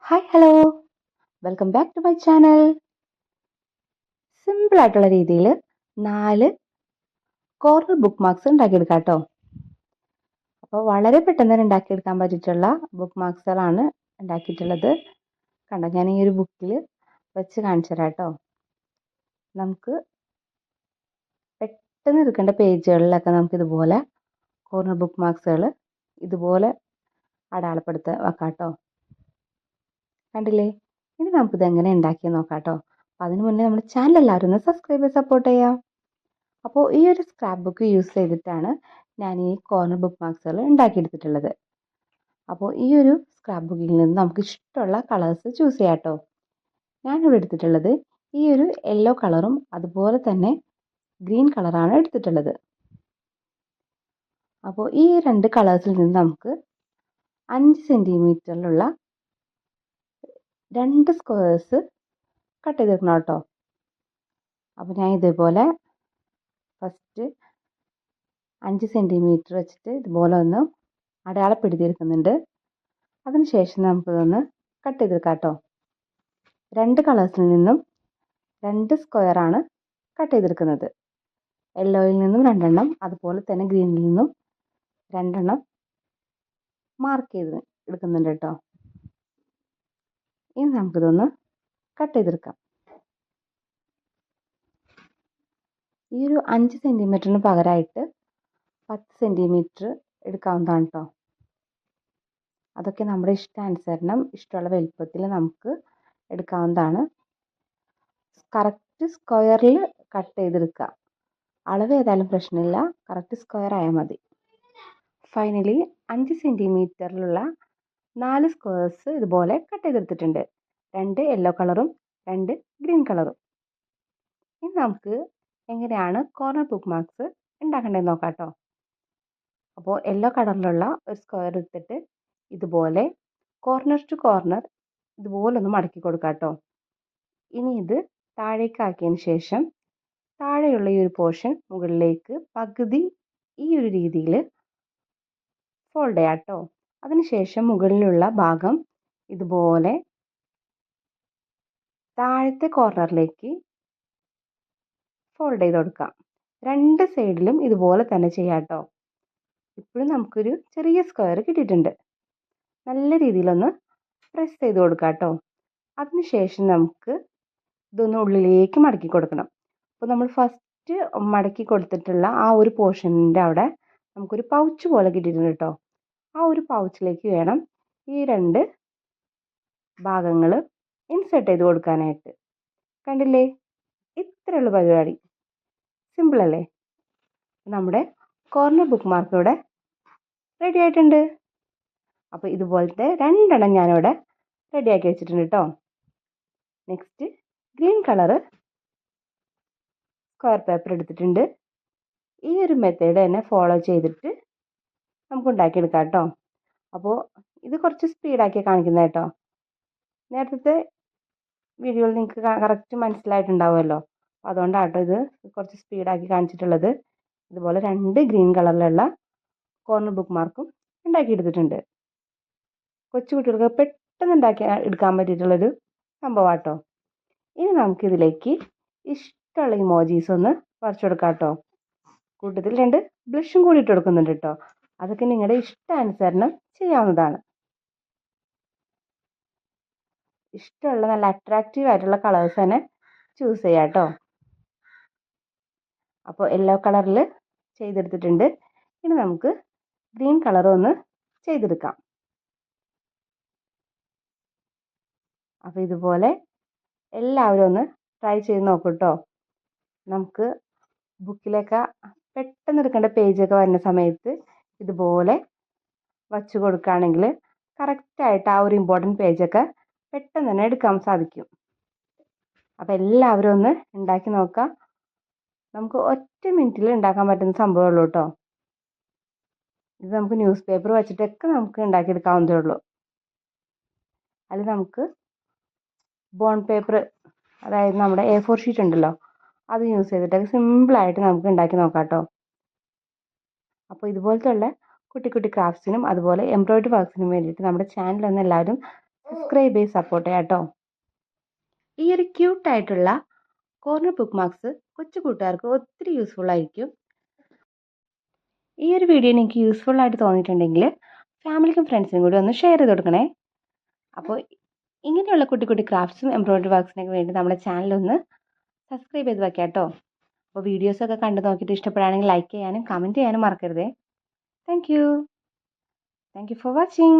Hi hello welcome back to my channel. സിമ്പിളായിട്ടുള്ള രീതിയിൽ 4 corner book marks ഉണ്ടാക്കിയെടുക്കാം കേട്ടോ. അപ്പോൾ വളരെ പെട്ടെന്ന് തന്നെ ഉണ്ടാക്കിയെടുക്കാൻ പറ്റിയിട്ടുള്ള ബുക്ക് മാർക്സുകളാണ് ഉണ്ടാക്കിയിട്ടുള്ളത്. കണ്ടോ, ഞാൻ ഈ ഒരു ബുക്കിൽ വെച്ച് കാണിച്ചു തരാം കേട്ടോ. നമുക്ക് പെട്ടെന്ന് എടുക്കേണ്ട പേജുകളിലൊക്കെ നമുക്ക് ഇതുപോലെ കോർണർ ബുക്ക് മാർക്സുകൾ ഇതുപോലെ അടയാളപ്പെടുത്തി വെക്കാം കേട്ടോ. കണ്ടില്ലേ? ഇനി നമുക്കിത് എങ്ങനെ ഉണ്ടാക്കി നോക്കാം കേട്ടോ. അപ്പോൾ അതിന് മുന്നേ നമ്മുടെ ചാനൽ എല്ലാവരും ഒന്ന് സബ്സ്ക്രൈബ് ചെയ്ത് സപ്പോർട്ട് ചെയ്യാം. അപ്പോൾ ഈ ഒരു സ്ക്രാപ്പ് ബുക്ക് യൂസ് ചെയ്തിട്ടാണ് ഞാൻ ഈ കോർണർ ബുക്ക് മാർക്സുകൾ ഉണ്ടാക്കിയെടുത്തിട്ടുള്ളത്. അപ്പോൾ ഈ ഒരു സ്ക്രാപ്പ് ബുക്കിൽ നിന്ന് നമുക്ക് ഇഷ്ടമുള്ള കളേഴ്സ് ചൂസ് ചെയ്യാം കേട്ടോ. ഞാനിവിടെ എടുത്തിട്ടുള്ളത് ഈ ഒരു യെല്ലോ കളറും അതുപോലെ തന്നെ ഗ്രീൻ കളറാണ് എടുത്തിട്ടുള്ളത്. അപ്പോൾ ഈ 2 കളേഴ്സിൽ നിന്ന് നമുക്ക് 5 സെൻറ്റിമീറ്ററിലുള്ള 2 സ്ക്വയേഴ്സ് കട്ട് ചെയ്തെടുക്കണം കേട്ടോ. അപ്പോൾ ഞാൻ ഇതേപോലെ ഫസ്റ്റ് 5 സെൻറ്റിമീറ്റർ വെച്ചിട്ട് ഇതുപോലെ ഒന്ന് അടയാളപ്പെടുത്തിയെടുക്കുന്നുണ്ട്. അതിനുശേഷം നമുക്കിതൊന്ന് കട്ട് ചെയ്തെടുക്കാം കേട്ടോ. 2 കളേഴ്സിൽ നിന്നും 2 സ്ക്വയറാണ് കട്ട് ചെയ്തെടുക്കുന്നത്. യെല്ലോയിൽ നിന്നും 2 എണ്ണം, അതുപോലെ തന്നെ ഗ്രീനിൽ നിന്നും 2 എണ്ണം മാർക്ക് ചെയ്ത് എടുക്കുന്നുണ്ട് കേട്ടോ. ഇനി നമുക്കിതൊന്ന് കട്ട് ചെയ്തെടുക്കാം. ഈ ഒരു 5 സെൻറ്റിമീറ്ററിന് പകരമായിട്ട് 10 സെൻറ്റിമീറ്റർ എടുക്കാവുന്നതാണ് കേട്ടോ. അതൊക്കെ നമ്മുടെ ഇഷ്ടാനുസരണം ഇഷ്ടമുള്ള വലുപ്പത്തിൽ നമുക്ക് എടുക്കാവുന്നതാണ്. കറക്റ്റ് സ്ക്വയറിൽ കട്ട് ചെയ്തെടുക്കുക. അളവ് ഏതായാലും പ്രശ്നമില്ല, കറക്റ്റ് സ്ക്വയർ ആയാൽ മതി. ഫൈനലി 5 സെൻറ്റിമീറ്ററിലുള്ള 4 സ്ക്വയേഴ്സ് ഇതുപോലെ കട്ട് ചെയ്തെടുത്തിട്ടുണ്ട്. 2 യെല്ലോ കളറും 2 ഗ്രീൻ കളറും. ഇനി നമുക്ക് എങ്ങനെയാണ് കോർണർ ബുക്ക് മാർക്സ് ഉണ്ടാക്കേണ്ടതെന്ന് നോക്കാം കേട്ടോ. അപ്പോൾ യെല്ലോ കളറിലുള്ള ഒരു സ്ക്വയർ എടുത്തിട്ട് ഇതുപോലെ കോർണർ ടു കോർണർ ഇതുപോലെ ഒന്ന് മടക്കി കൊടുക്കാം കേട്ടോ. ഇനി ഇത് താഴേക്കാക്കിയതിന് ശേഷം താഴെയുള്ള ഈ ഒരു പോർഷൻ മുകളിലേക്ക് പകുതി ഈ ഒരു രീതിയിൽ ഫോൾഡ് ചെയ്യാം കേട്ടോ. അതിനുശേഷം മുകളിലുള്ള ഭാഗം ഇതുപോലെ താഴത്തെ കോർണറിലേക്ക് ഫോൾഡ് ചെയ്ത് കൊടുക്കാം. 2 സൈഡിലും ഇതുപോലെ തന്നെ ചെയ്യാം കേട്ടോ. ഇപ്പോഴും നമുക്കൊരു ചെറിയ സ്ക്വയർ കിട്ടിയിട്ടുണ്ട്. നല്ല രീതിയിലൊന്ന് പ്രസ് ചെയ്ത് കൊടുക്കാം കേട്ടോ. അതിനുശേഷം നമുക്ക് ഇതൊന്ന് ഉള്ളിലേക്ക് മടക്കി കൊടുക്കണം. അപ്പോൾ നമ്മൾ ഫസ്റ്റ് മടക്കി കൊടുത്തിട്ടുള്ള ആ ഒരു പോർഷനിൻ്റെ അവിടെ നമുക്കൊരു പൗച്ച് പോലെ കിട്ടിയിട്ടുണ്ട് കേട്ടോ. ആ ഒരു പൗച്ചിലേക്ക് വേണം ഈ 2 ഭാഗങ്ങൾ ഇൻസേർട്ട് ചെയ്ത് കൊടുക്കാനായിട്ട്. കണ്ടില്ലേ? ഇത്രയുള്ള പരിപാടി. സിമ്പിൾ അല്ലേ? നമ്മുടെ കോർണർ ബുക്ക് മാർക്ക് ഇവിടെ റെഡി ആയിട്ടുണ്ട്. അപ്പോൾ ഇതുപോലത്തെ 2 എണ്ണം ഞാനിവിടെ റെഡിയാക്കി വെച്ചിട്ടുണ്ട് കേട്ടോ. Next green colour square paper എടുത്തിട്ടുണ്ട്. ഈ ഒരു മെത്തേഡ് തന്നെ ഫോളോ ചെയ്തിട്ട് നമുക്ക് ഉണ്ടാക്കിയെടുക്കാം കേട്ടോ. അപ്പോൾ ഇത് കുറച്ച് സ്പീഡാക്കി കാണിക്കുന്നത് കേട്ടോ. നേരത്തെ വീഡിയോയിൽ നിങ്ങൾക്ക് കറക്റ്റ് മനസ്സിലായിട്ടുണ്ടാവുമല്ലോ. അപ്പോൾ അതുകൊണ്ടാണ് കേട്ടോ ഇത് കുറച്ച് സ്പീഡാക്കി കാണിച്ചിട്ടുള്ളത്. ഇതുപോലെ 2 ഗ്രീൻ കളറിലുള്ള കോർണർ ബുക്ക് മാർക്കും ഉണ്ടാക്കിയെടുത്തിട്ടുണ്ട്. കൊച്ചു കുട്ടികൾക്ക് പെട്ടെന്ന് എടുക്കാൻ പറ്റിയിട്ടുള്ളൊരു സംഭവമാണ് കേട്ടോ. ഇനി നമുക്കിതിലേക്ക് ഇഷ്ടമുള്ള ഇമോജീസ് ഒന്ന് വരച്ചു കൊടുക്കാം കേട്ടോ. കൂട്ടത്തിൽ 2 ബ്ലഷും കൂടി ഇട്ട് കൊടുക്കുന്നുണ്ട് കേട്ടോ. അതൊക്കെ നിങ്ങളുടെ ഇഷ്ടാനുസരണം ചെയ്യാവുന്നതാണ്. ഇഷ്ടമുള്ള നല്ല അട്രാക്റ്റീവ് ആയിട്ടുള്ള കളേഴ്സ് തന്നെ ചൂസ് ചെയ്യാം കേട്ടോ. അപ്പോൾ യെല്ലോ കളറിൽ ചെയ്തെടുത്തിട്ടുണ്ട്. ഇനി നമുക്ക് ഗ്രീൻ കളർ ഒന്ന് ചെയ്തെടുക്കാം. അപ്പോൾ ഇതുപോലെ എല്ലാവരും ഒന്ന് ട്രൈ ചെയ്ത് നോക്കൂ കേട്ടോ. നമുക്ക് ബുക്കിലൊക്കെ പെട്ടെന്ന് എടുക്കേണ്ട പേജൊക്കെ വരുന്ന സമയത്ത് ഇതുപോലെ വച്ചു കൊടുക്കുകയാണെങ്കിൽ കറക്റ്റായിട്ട് ആ ഒരു ഇമ്പോർട്ടൻറ്റ് പേജൊക്കെ പെട്ടെന്ന് തന്നെ എടുക്കാൻ സാധിക്കും. അപ്പോൾ എല്ലാവരും ഒന്ന് ഉണ്ടാക്കി നോക്കാം. നമുക്ക് ഒറ്റ മിനിറ്റിൽ ഉണ്ടാക്കാൻ പറ്റുന്ന സംഭവമുള്ളൂ കേട്ടോ. ഇത് നമുക്ക് ന്യൂസ് പേപ്പർ വെച്ചിട്ടൊക്കെ നമുക്ക് ഉണ്ടാക്കിയെടുക്കാവുന്നതേ ഉള്ളൂ. അതിൽ നമുക്ക് ബോണ്ട് പേപ്പർ, അതായത് നമ്മുടെ A4 ഷീറ്റ് ഉണ്ടല്ലോ, അത് യൂസ് ചെയ്തിട്ടൊക്കെ സിമ്പിളായിട്ട് നമുക്ക് ഉണ്ടാക്കി നോക്കാം കേട്ടോ. അപ്പോൾ ഇതുപോലത്തെ ഉള്ള കുട്ടി കുട്ടി ക്രാഫ്റ്റ്സിനും അതുപോലെ എംബ്രോയിഡറി വർക്ക്സിനും വേണ്ടിയിട്ട് നമ്മുടെ ചാനൽ ഒന്ന് എല്ലാവരും സബ്സ്ക്രൈബ് ചെയ്ത് സപ്പോർട്ട് ചെയ്യാം കേട്ടോ. ഈ ഒരു ക്യൂട്ടായിട്ടുള്ള കോർണർ ബുക്ക് മാർക്സ് കൊച്ചു കൂട്ടുകാർക്ക് ഒത്തിരി യൂസ്ഫുൾ ആയിരിക്കും. ഈ ഒരു വീഡിയോ നിങ്ങൾക്ക് യൂസ്ഫുൾ ആയിട്ട് തോന്നിയിട്ടുണ്ടെങ്കിൽ ഫാമിലിക്കും ഫ്രണ്ട്സിനും കൂടി ഒന്ന് ഷെയർ ചെയ്ത് കൊടുക്കണേ. അപ്പോൾ ഇങ്ങനെയുള്ള കുട്ടി കുട്ടി ക്രാഫ്റ്റ്സും എംബ്രോയ്ഡറി വർക്ക്സിനൊക്കെ വേണ്ടി നമ്മുടെ ചാനലൊന്ന് സബ്സ്ക്രൈബ് ചെയ്ത് വെക്കാം കേട്ടോ. അപ്പോൾ വീഡിയോസൊക്കെ കണ്ടു നോക്കിയിട്ട് ഇഷ്ടപ്പെടുകയാണെങ്കിൽ ലൈക്ക് ചെയ്യാനും കമൻറ്റ് ചെയ്യാനും മറക്കരുതേ. Thank you for watching.